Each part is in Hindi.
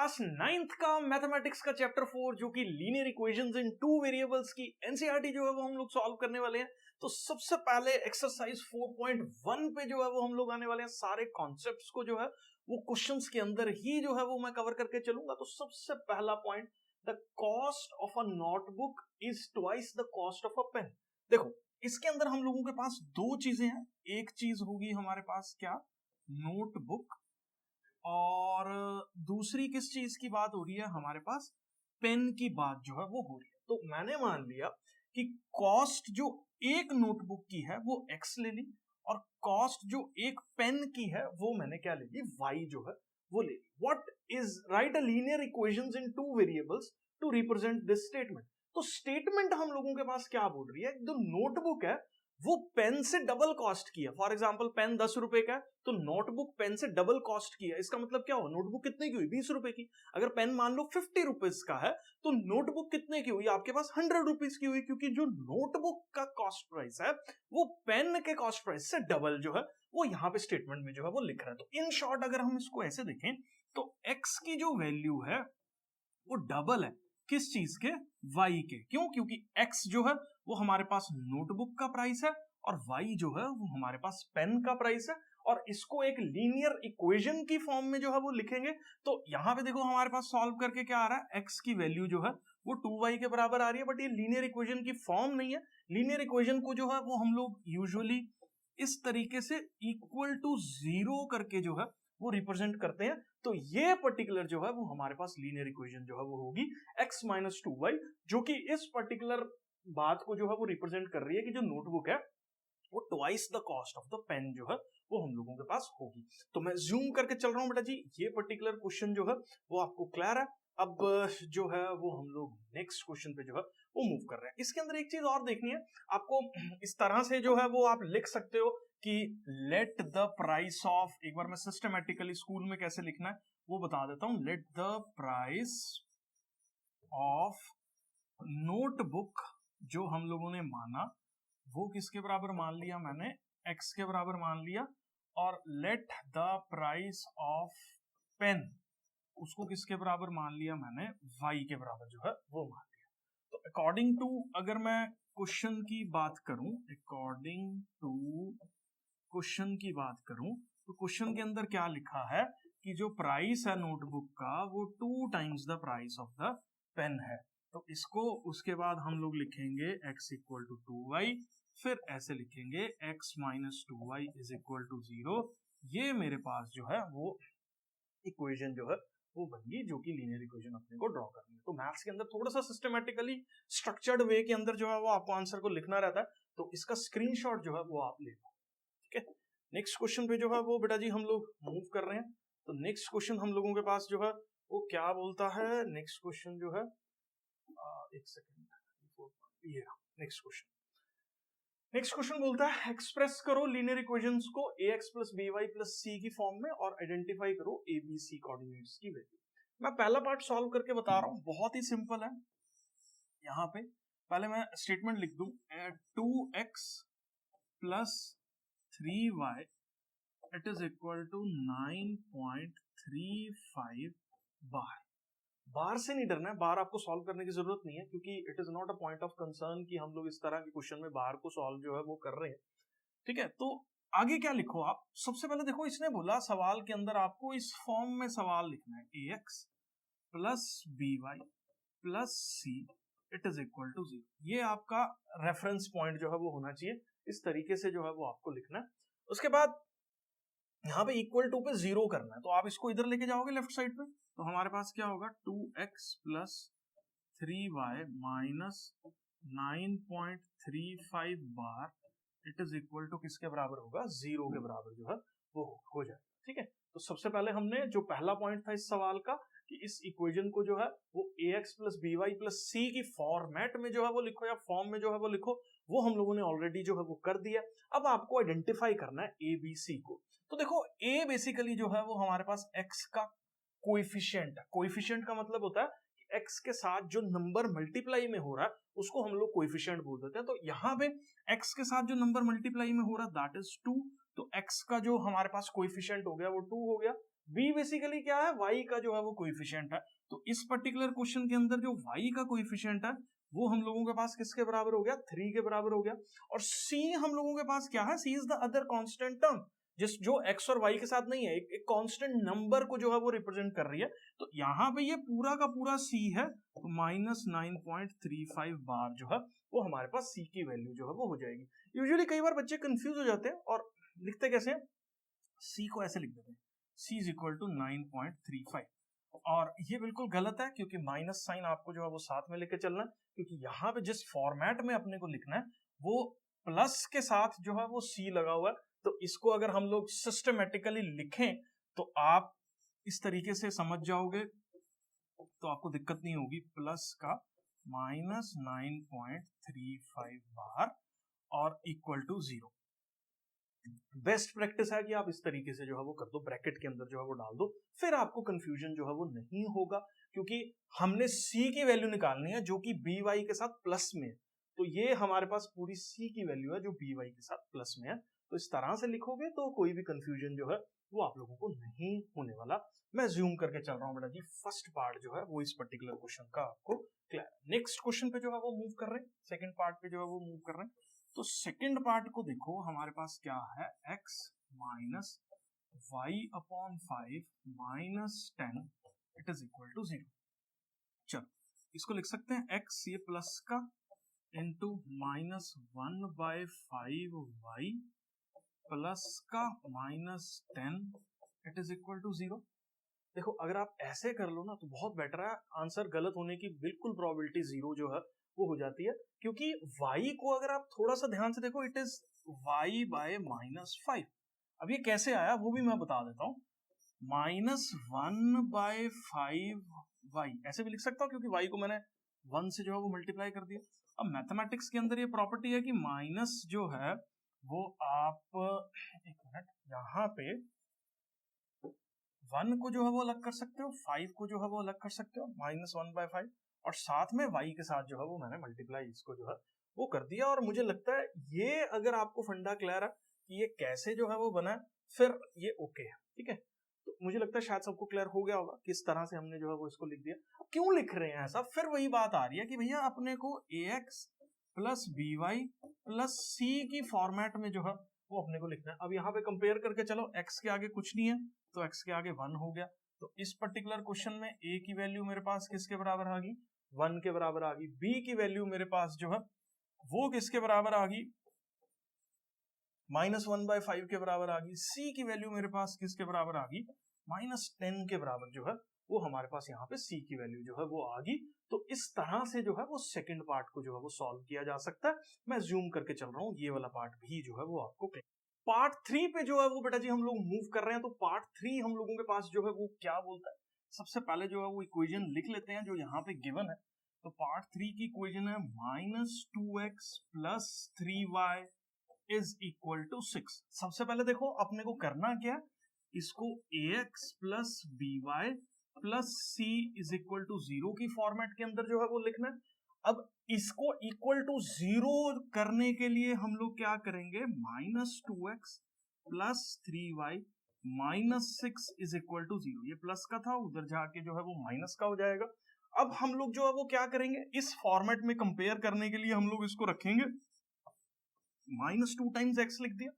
क्लास 9th का मैथमेटिक्स का चैप्टर 4 जो कि linear equations in two variables की एनसीईआरटी जो है वो हम लोग सॉल्व करने वाले हैं। तो सबसे पहले एक्सरसाइज 4.1 पे जो है वो हम लोग आने वाले हैं। सारे कॉन्सेप्ट्स को जो है वो क्वेश्चंस के अंदर ही जो है वो मैं कवर करके चलूंगा। तो सबसे पहला point, the cost of a notebook is twice the cost of a pen. देखो इसके अंदर हम लोगों के पास दो चीजें हैं। एक चीज होगी हमारे पास क्या, नोटबुक, और दूसरी किस चीज की बात हो रही है, हमारे पास पेन की बात जो है वो हो रही है। तो मैंने मान लिया कि कॉस्ट जो एक नोटबुक की है वो x ले ली, और कॉस्ट जो एक पेन की है वो मैंने क्या ले ली, y जो है वो ले ली। What is write a linear equations in two variables to represent this statement. तो स्टेटमेंट हम लोगों के पास क्या बोल रही है, जो नोटबुक है वो पेन से डबल कॉस्ट की है। फॉर एग्जाम्पल पेन 10 रुपए का है तो नोटबुक पेन से डबल कॉस्ट की है। इसका मतलब क्या हुआ, नोटबुक कितने की हुई, 20 रुपए की। अगर पेन मान लो 50 रुपीज का है तो नोटबुक कितने की हुई, आपके पास 100 रुपीज की हुई, क्योंकि जो नोटबुक का कॉस्ट प्राइस है वो पेन के कॉस्ट प्राइस से डबल जो है वो यहाँ पे स्टेटमेंट में जो है वो लिख रहा है। तो इन शॉर्ट अगर हम इसको ऐसे देखें तो एक्स की जो वैल्यू है वो डबल है किस चीज के, y के। क्यों, क्योंकि x जो है वो हमारे पास नोटबुक का प्राइस है और y जो है वो हमारे पास पेन का प्राइस है। और इसको एक लीनियर इक्वेशन की फॉर्म में जो है वो लिखेंगे। तो यहां पे देखो हमारे पास सॉल्व करके क्या आ रहा है, x की वैल्यू जो है वो 2y के बराबर आ रही है, बट ये लीनियर इक्वेशन की फॉर्म नहीं है। लीनियर इक्वेशन को जो है वो हम लोग यूजुअली इस तरीके से इक्वल टू जीरो करके जो है वो रिप्रेजेंट करते हैं। तो ये पर्टिकुलर जो है वो हमारे पास लीनियर इक्वेशन जो है वो होगी x माइनस 2y, जो कि इस पर्टिकुलर बात को जो है वो रिप्रेजेंट कर रही है कि जो नोटबुक है वो twice the cost of the pen जो है वो हम लोगों के पास होगी। तो मैं जूम करके चल रहा हूं बेटा जी, ये पर्टिकुलर क्वेश्चन जो है वो आपको क्लियर है। अब जो है वो हम लोग नेक्स्ट क्वेश्चन पे जो है वो मूव कर रहे हैं। इसके अंदर एक चीज और देखनी है आपको, इस तरह से जो है वो आप लिख सकते हो कि लेट द प्राइस ऑफ, एक बार मैं सिस्टमेटिकली स्कूल में कैसे लिखना है वो बता देता हूं। Late the price of notebook जो हम लोगों ने माना वो किसके बराबर मान लिया, मैंने x के बराबर मान लिया। और let the price of pen उसको किसके बराबर मान लिया, मैंने y के बराबर जो है वो मान लिया। तो अकॉर्डिंग टू, अगर मैं क्वेश्चन की बात करूं, अकॉर्डिंग टू क्वेश्चन की बात करूं तो क्वेश्चन के अंदर क्या लिखा है कि जो प्राइस है नोटबुक का वो 2 times the price of the pen है। तो इसको उसके बाद हम लोग लिखेंगे x इक्वल टू 2y, फिर ऐसे लिखेंगे x minus 2y is equal to 0। ये मेरे पास जो है वो इक्वेशन जो है वो बन गई, जो कि लीनियर इक्वेशन अपने को ड्रॉ करनी है। तो मैथ्स के अंदर थोड़ा सा सिस्टमेटिकली स्ट्रक्चर्ड वे के अंदर जो है वो आपको आंसर को लिखना रहता है। तो इसका स्क्रीनशॉट जो है वो आप ले लो, ठीक है। नेक्स्ट क्वेश्चन पे जो है वो बेटा जी हम लोग मूव कर रहे हैं। तो नेक्स्ट क्वेश्चन हम लोगों के पास जो है वो क्या बोलता है, नेक्स्ट क्वेश्चन जो है एक सेकंड, ये नेक्स्ट क्वेश्चन। नेक्स्ट क्वेश्चन बोलता है एक्सप्रेस करो लीनियर इक्वेशंस को ax plus by plus c की फॉर्म में और आइडेंटिफाई करो abc कोऑर्डिनेट्स की वैल्यू। मैं पहला पार्ट सॉल्व करके बता रहा हूं, बहुत ही सिंपल है। यहां पे पहले मैं स्टेटमेंट लिख दूं, 2x plus 3y it is equal to 9.35 bar. Bar से नहीं डरना है, बार आपको सॉल्व करने की जरूरत नहीं है, क्योंकि it is not a point of concern कि हम लोग इस तरह के क्वेश्चन में बार को सॉल्व जो है वो कर रहे हैं, ठीक है। तो आगे क्या लिखो आप, सबसे पहले देखो इसने बोला सवाल के अंदर आपको इस फॉर्म में सवाल लिखना है, ax plus by plus c it is equal to 0। ये आपका रेफरेंस पॉइंट जो है वो होना चाहिए, इस तरीके से जो है वो आपको लिखना है। उसके बाद यहाँ पे इक्वल टू पे 0 करना है, तो आप इसको इधर लेके जाओगे लेफ्ट साइड पे, तो हमारे पास क्या होगा 2x plus 3y minus 9.35 bar it is equal to किसके बराबर होगा, 0 के बराबर जो है वो हो जाए, ठीक है। तो सबसे पहले हमने जो पहला पॉइंट था इस सवाल का कि इस इक्वेशन को जो है वो ax plus by plus c की फॉर्मेट में जो है वो लिखो या फॉर्म में जो है वो लिखो, वो हम लोगों ने ऑलरेडी जो है वो कर दिया। अब आपको आइडेंटिफाई करना है abc को। तो देखो a बेसिकली जो है वो हमारे पास x का कोएफिशिएंट है। कोएफिशिएंट का मतलब होता है कि x के साथ जो नंबर मल्टीप्लाई में हो रहा है उसको हम लोग कोएफिशिएंट बोल देते हैं। तो यहाँ पे x के साथ जो नंबर मल्टीप्लाई में हो रहा है दैट इज 2। तो x का जो हमारे पास कोएफिशिएंट हो गया वो 2 हो गया। बी बेसिकली क्या है, y का जो है वो कोएफिशिएंट है। तो इस पर्टिकुलर क्वेश्चन के अंदर जो y का कोएफिशिएंट है वो हम लोगों के पास किसके बराबर हो गया, 3 के बराबर हो गया। और c हम लोगों के पास क्या है, c is the other constant term जिस जो x और y के साथ नहीं है, एक कांस्टेंट नंबर को जो है वो रिप्रेजेंट कर रही है। तो यहाँ पे ये पूरा का पूरा c है, तो -9.35 बार जो है वो हमारे पास c की वैल्यू जो है वो हो जाएगी। यूजुअली कई बार बच्चे कंफ्यूज हो जाते हैं और लिखते कैसे हैं, c को ऐसे लिख देते हैं, c इज इक्वल टू 9.35, और ये बिल्कुल गलत है क्योंकि माइनस साइन आपको जो है वो साथ में लेके चलना है, क्योंकि यहाँ पे जिस फॉर्मेट में अपने को लिखना है वो प्लस के साथ जो है वो c लगा हुआ है। तो इसको अगर हम लोग सिस्टमेटिकली लिखें तो आप इस तरीके से समझ जाओगे, तो आपको दिक्कत नहीं होगी। प्लस का -9.35 बार और इक्वल टू 0। बेस्ट प्रैक्टिस है कि आप इस तरीके से जो है वो कर दो, ब्रैकेट के अंदर जो है वो डाल दो, फिर आपको कंफ्यूजन जो है वो नहीं होगा, क्योंकि हमने c की वैल्यू निकालनी है जो कि by के साथ प्लस में है। तो ये हमारे पास पूरी c की वैल्यू है जो by के साथ प्लस में है। तो इस तरह से लिखोगे तो कोई भी कंफ्यूजन जो है वो आप लोगों को नहीं होने वाला। मैं ज्यूम करके चल रहा हूँ बेटा जी, फर्स्ट पार्ट जो है वो इस पर्टिकुलर क्वेश्चन का आपको क्लियर। नेक्स्ट क्वेश्चन पे जो है वो मूव कर रहे हैं, सेकंड पार्ट पे जो है वो मूव कर रहे हैं। तो सेकंड पार्ट को देखो, हमारे पास क्या है, x minus Y upon 5 minus 10 it is equal to 0। चलो इसको लिख सकते हैं x ये प्लस का इंटू -1/5 y प्लस का -10 इट इज इक्वल टू 0। देखो अगर आप ऐसे कर लो ना तो बहुत बेटर है, आंसर गलत होने की बिल्कुल प्रोबेबिलिटी 0 जो है वो हो जाती है, क्योंकि y को अगर आप थोड़ा सा ध्यान से देखो, इट इज y बाय -5। अब ये कैसे आया वो भी मैं बता देता हूँ, -1/5 y ऐसे भी लिख सकता हूँ क्योंकि y को मैंने 1 से जो है वो मल्टीप्लाई कर दिया। अब मैथमेटिक्स के अंदर ये प्रॉपर्टी है कि माइनस जो है वो आप एक मिनट यहाँ पे 1 को जो है वो अलग कर सकते हो, 5 को जो है वो अलग कर सकते हो, -1/5, और साथ में y के साथ जो है वो मैंने मल्टीप्लाई इसको जो है वो कर दिया। और मुझे लगता है ये अगर आपको फंडा क्लियर है कि ये कैसे जो है वो बना है, फिर ये ओके है, ठीक है। तो मुझे लगता है शायद सबको क्लियर हो गया होगा किस तरह से हमने जो है वो इसको लिख दिया। अब क्यों लिख रहे हैं ऐसा, फिर वही बात आ रही है कि भैया अपने को ax plus by plus c की फॉर्मेट में जो है वो अपने को लिखना है। अब यहाँ पे कंपेयर करके चलो, x के आगे कुछ नहीं है तो x के आगे 1 हो गया। तो इस पर्टिकुलर क्वेश्चन में a की वैल्यू मेरे पास किसके बराबर आ गई, 1 के बराबर आ गई। b की वैल्यू मेरे पास जो है वो किसके बराबर आ गई, -1/5 के बराबर आ गई। c की वैल्यू मेरे पास किसके बराबर आ गई, -10 के बराबर जो है वो हमारे पास यहाँ पे c की वैल्यू जो है वो आ गई। तो इस तरह से जो है वो सेकंड पार्ट को जो है वो सॉल्व किया जा सकता है। मैं जूम करके चल रहा हूँ, ये वाला पार्ट भी जो है वो आपको पार्ट 3 पे जो है वो बेटा जी हम लोग मूव कर रहे हैं। तो पार्ट 3 हम लोगों के पास जो है वो क्या बोलता है, सबसे पहले जो है वो इक्वेशन लिख लेते हैं जो यहाँ पे गिवन है। तो पार्ट 3 की इक्वेशन है -2x plus 3y is equal to 6। सबसे पहले देखो अपने को करना क्या, इसको ax plus by plus c is equal to 0 की फॉर्मेट के अंदर जो है वो लिखना है। अब इसको इक्वल टू 0 करने के लिए हम लोग क्या करेंगे, -2x plus 3y minus 6 is equal to 0। ये प्लस का था, उधर जाके जो है वो माइनस का हो जाएगा। अब हम लोग जो है वो क्या करेंगे, इस फॉर्मेट में कंपेयर करने के लिए हम लोग इसको रखेंगे, -2 टाइम्स x लिख दिया,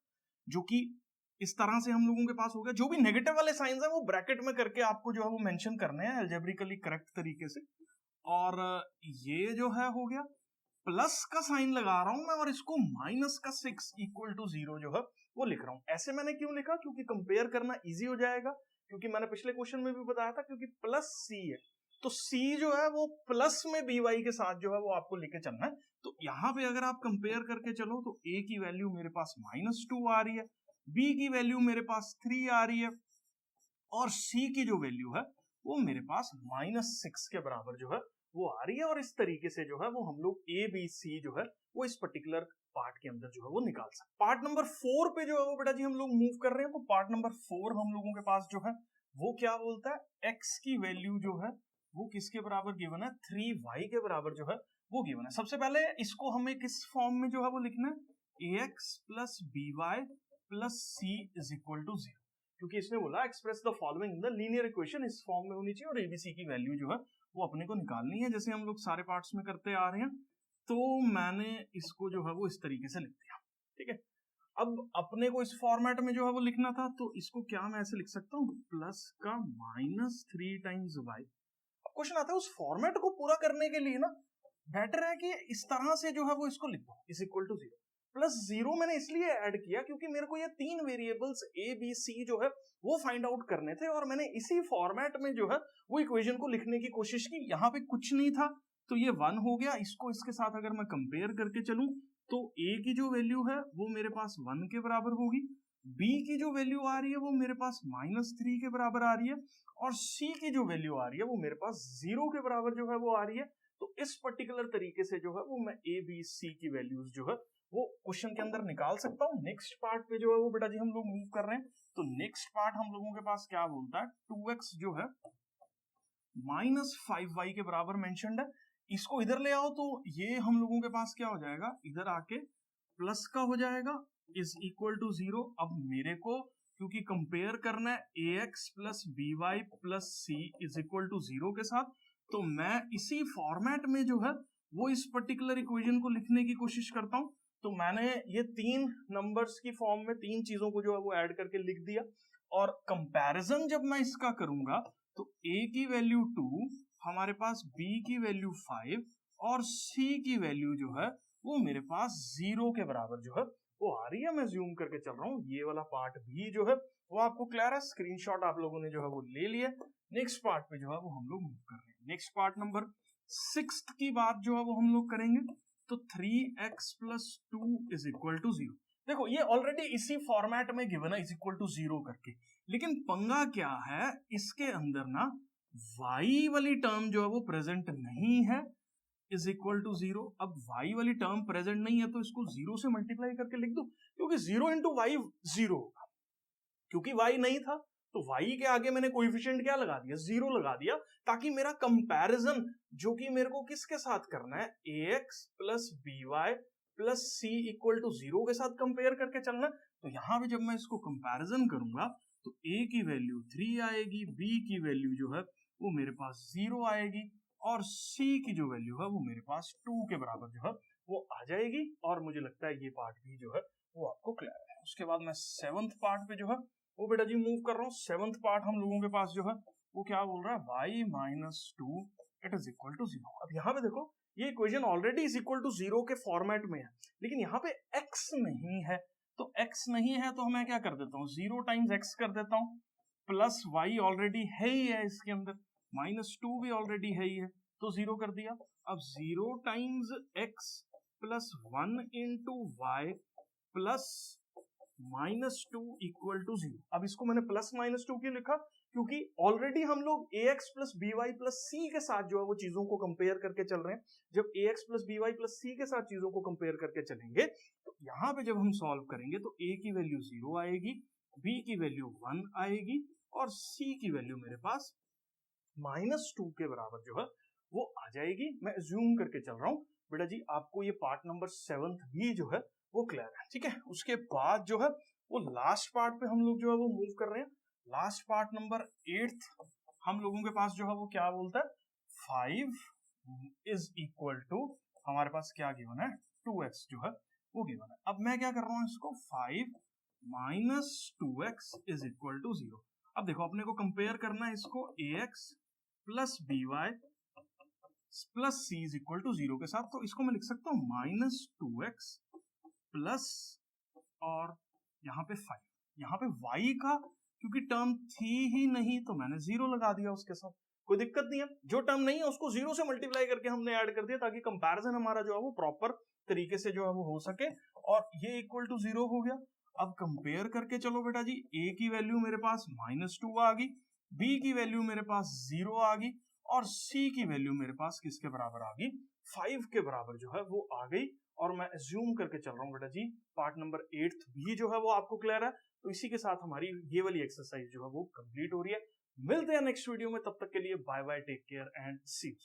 जो कि इस तरह से हम लोगों के पास हो गया। जो भी नेगेटिव वाले साइंस है वो ब्रैकेट में करके आपको जो है वो मेंशन करने हैं अलजेब्रिकली करेक्ट तरीके से। और ये जो है हो गया, प्लस का साइन लगा रहा हूं मैं और इसको माइनस का 6 इक्वल टू 0 जो है वो लिख रहा हूं। ऐसे मैंने क्यों लिखा, क्योंकि कंपेयर करना इजी हो जाएगा, क्योंकि मैंने पिछले क्वेश्चन में भी बताया था, क्योंकि प्लस c है तो c जो है वो प्लस में by के साथ जो है वो आपको लेके चलना है। तो यहाँ पे अगर आप कंपेयर करके चलो तो a की वैल्यू मेरे पास -2 आ रही है, b की वैल्यू मेरे पास 3 आ रही है, और c की जो वैल्यू है वो मेरे पास -6 के बराबर जो है वो आ रही है। और इस तरीके से जो है वो हम लोग a b c जो है वो इस पर्टिकुलर पार्ट के अंदर जो है वो निकाल सकते। पार्ट नंबर 4 पे जो है वो बेटा जी हम लोग मूव कर रहे हैं। तो पार्ट नंबर 4 हम लोगों के पास जो है वो क्या बोलता है, x की वैल्यू जो है वो किसके बराबर गिवन है, 3y के बराबर जो है वो गिवन है। सबसे पहले इसको हमें किस फॉर्म में जो है वो लिखना है, ax plus by plus c is equal to 0। क्योंकि इसने बोला express the following in the linear equation, इस फॉर्म में होनी चाहिए और एबीसी की वैल्यू जो है वो अपने को निकालनी है, जैसे हम लोग सारे पार्ट्स में करते आ रहे हैं। तो मैंने इसको जो है वो इस तरीके से लिख दिया, ठीक है। अब अपने को इस फॉर्मेट में जो है वो लिखना था, तो इसको क्या मैं ऐसे लिख सकता हूँ, प्लस का -3 टाइम्स वाई। अब क्वेश्चन आता है उस फॉर्मेट को पूरा करने के लिए ना बेटर है कि इस तरह से जो है वो इसको लिख दो, इज इक्वल टू 0 प्लस 0 मैंने इसलिए ऐड किया क्योंकि मेरे को ये 3 वेरिएबल्स ए बी सी जो है वो फाइंड आउट करने थे, और मैंने इसी फॉर्मेट में जो है वो इक्वेशन को लिखने की कोशिश की। यहाँ पे कुछ नहीं था तो ये 1 हो गया। इसको इसके साथ अगर मैं कंपेयर करके चलूं तो a की जो वैल्यू है वो मेरे पास 1 के बराबर होगी, b की जो वैल्यू आ रही है वो मेरे पास -3 के बराबर आ रही है, और c की जो वैल्यू आ रही है वो मेरे पास 0 के बराबर जो है वो आ रही है। तो इस पर्टिकुलर तरीके से जो है वो मैं a b c की वैल्यूज जो है वो क्वेश्चन के अंदर निकाल सकता हूँ। नेक्स्ट पार्ट पे जो है वो बेटा जी हम लोग मूव कर रहे हैं। तो नेक्स्ट पार्ट हम लोगों के पास क्या बोलता है, 2x जो है -5y के बराबर मेंशन्ड है। इसको इधर ले आओ तो ये हम लोगों के पास क्या हो जाएगा, इधर आके प्लस का हो जाएगा, इज इक्वल टू 0। अब मेरे को क्योंकि कंपेयर करना है ax plus by plus c is equal to 0 के साथ, तो मैं इसी फॉर्मेट में जो है वो इस पर्टिकुलर इक्वेशन को लिखने की कोशिश करता हूं। तो मैंने ये 3 नंबर्स की फॉर्म में 3 चीजों को जो है वो ऐड करके लिख दिया, और कंपैरिजन जब मैं इसका करूंगा तो a की वैल्यू 2, हमारे पास b की वैल्यू 5 और c की वैल्यू जो है वो मेरे पास 0 के बराबर जो है वो आ रही है। मैं जूम करके चल रहा हूँ, ये वाला पार्ट भी जो है वो आपको क्लियर है, स्क्रीनशॉट आप लोगों ने जो है वो ले लिया। नेक्स्ट पार्ट पे जो है वो हम लोग मूव कर रहे हैं। नेक्स्ट पार्ट नंबर 6 की बात जो है वो हम लोग करेंगे। तो 3x plus 2 is equal to 0। देखो ये ऑलरेडी इसी फॉर्मेट में गिवन है, इज इक्वल टू 0 करके, लेकिन पंगा क्या है, इसके अंदर ना y वाली टर्म जो है वो प्रेजेंट नहीं है, इज इक्वल टू 0। अब y वाली टर्म प्रेजेंट नहीं है तो इसको 0 से मल्टीप्लाई करके लिख दो, क्योंकि 0 इंटू वाई 0 होगा, क्योंकि y नहीं था तो y के आगे मैंने कोएफिशिएंट क्या लगा दिया, 0 लगा दिया, ताकि मेरा कंपैरिजन जो कि मेरे को किसके साथ करना है, ax plus by plus c equal to 0 के साथ कंपेयर करके चलना। तो यहां पे जब मैं इसको कंपैरिजन करूंगा तो a की वैल्यू 3 आएगी, b की वैल्यू जो है वो मेरे पास 0 आएगी, और c की जो वैल्यू है वो मेरे पास 2 के बराबर जो है वो आ जाएगी। और मुझे लगता है ये पार्ट भी जो है वो आपको क्लियर है। उसके बाद मैं 7th पार्ट पे जो है वो बेटा जी मूव कर रहा हूँ। 7th पार्ट हम लोगों के पास जो है वो क्या बोल रहा है, y minus 2 it is equal to 0। अब यहाँ पे देखो ये equation already is equal to 0 के फॉर्मेट में है, लेकिन यहाँ पे x नहीं है, तो x नहीं है तो मैं क्या कर देता हूँ, 0 टाइम्स x कर देता हूँ, प्लस y ऑलरेडी है ही है इसके अंदर, -2 भी ऑलरेडी है ही है, तो 0 कर दिया। अब 0 times x plus 1 into y plus -2 equal to 0। अब इसको मैंने प्लस -2 क्यों लिखा, क्योंकि ऑलरेडी हम लोग ax plus by plus c के साथ जो है वो चीजों को कंपेयर करके चल रहे हैं। जब ax plus by plus c के साथ चीजों को कंपेयर करके चलेंगे तो यहाँ पे जब हम सॉल्व करेंगे तो a की वैल्यू 0 आएगी, b की वैल्यू 1 आएगी, और c की वैल्यू मेरे पास -2 के बराबर जो है वो आ जाएगी। मैं जूम करके चल रहा हूँ बेटा जी, आपको ये पार्ट नंबर 7 भी जो है वो क्लियर है, ठीक है। उसके बाद जो है वो लास्ट पार्ट पे हम लोग जो है वो मूव कर रहे हैं। लास्ट पार्ट नंबर 8 हम लोगों के पास जो है वो क्या बोलता है, 5 इज इक्वल टू, हमारे पास क्या गिवन है, 2x जो है वो गिवन है। अब मैं क्या कर रहा हूँ, इसको 5 minus 2x is equal to 0। अब देखो अपने को कंपेयर करना है इसको ax plus by plus c is equal to 0 के साथ, तो इसको मैं लिख सकता हूँ -2x प्लस और यहाँ पे 5, यहाँ पे y का क्योंकि टर्म थी ही नहीं तो मैंने 0 लगा दिया उसके साथ, कोई दिक्कत नहीं है। जो टर्म नहीं है उसको 0 से मल्टीप्लाई करके हमने ऐड कर दिया ताकि कंपैरिजन हमारा जो है वो प्रॉपर तरीके से जो है वो हो सके, और ये इक्वल टू 0 हो गया। अब कंपेयर करके चलो बेटा जी, a की वैल्यू मेरे पास -2 आ गई, b की वैल्यू मेरे पास 0 आ गई, और c की वैल्यू मेरे पास किसके बराबर आ गई, 5 के बराबर जो है वो आ गई। और मैं अज्यूम करके चल रहा हूँ बेटा जी पार्ट नंबर 8 भी जो है वो आपको क्लियर है। तो इसी के साथ हमारी ये वाली एक्सरसाइज जो है वो कंप्लीट हो रही है। मिलते हैं नेक्स्ट वीडियो में, तब तक के लिए bye bye, take care and see you.